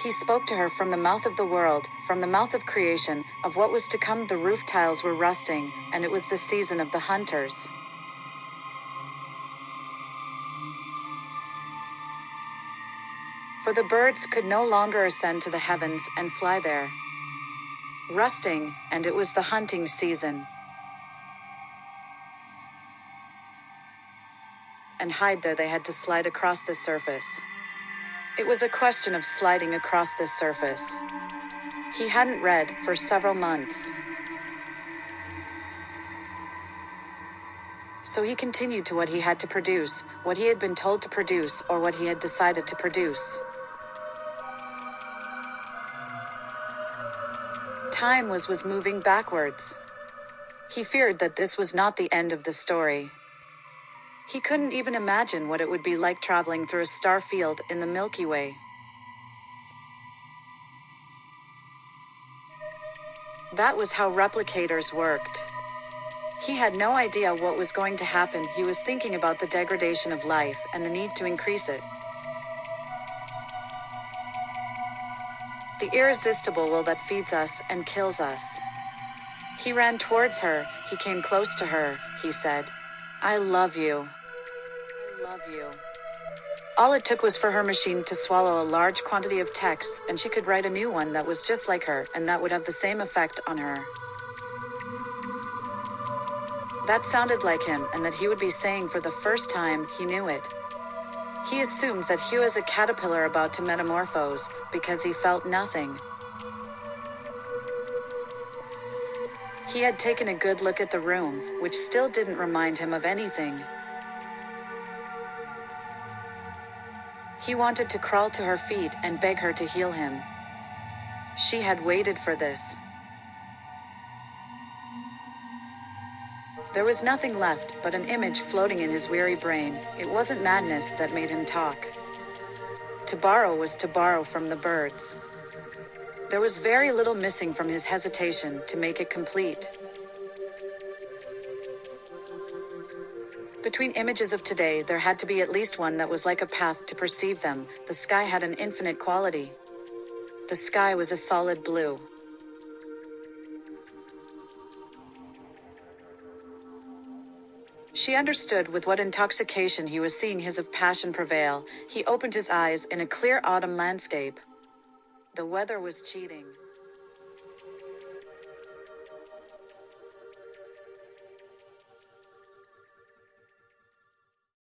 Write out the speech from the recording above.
He spoke to her from the mouth of the world, from the mouth of creation, of what was to come. The roof tiles were rusting, and it was the season of the hunters. For the birds could no longer ascend to the heavens and fly there. Rusting, and it was the hunting season. And hide there they had to slide across the surface. It was a question of sliding across this surface. He hadn't read for several months. So he continued to what he had to produce, what he had been told to produce, or what he had decided to produce. Time was moving backwards. He feared that this was not the end of the story. He couldn't even imagine what it would be like traveling through a star field in the Milky Way. That was how replicators worked. He had no idea what was going to happen. He was thinking about the degradation of life and the need to increase it. The irresistible will that feeds us and kills us. He ran towards her, he came close to her, he said, "I love you. I love you." All it took was for her machine to swallow a large quantity of text, and she could write a new one that was just like her, and that would have the same effect on her. That sounded like him, and that he would be saying for the first time, he knew it. He assumed that he was a caterpillar about to metamorphose, because he felt nothing. He had taken a good look at the room, which still didn't remind him of anything. He wanted to crawl to her feet and beg her to heal him. She had waited for this. There was nothing left but an image floating in his weary brain. It wasn't madness that made him talk. To borrow was to borrow from the birds. There was very little missing from his hesitation to make it complete. Between images of today, there had to be at least one that was like a path to perceive them. The sky had an infinite quality. The sky was a solid blue. She understood with what intoxication he was seeing his of passion prevail. He opened his eyes in a clear autumn landscape. The weather was cheating.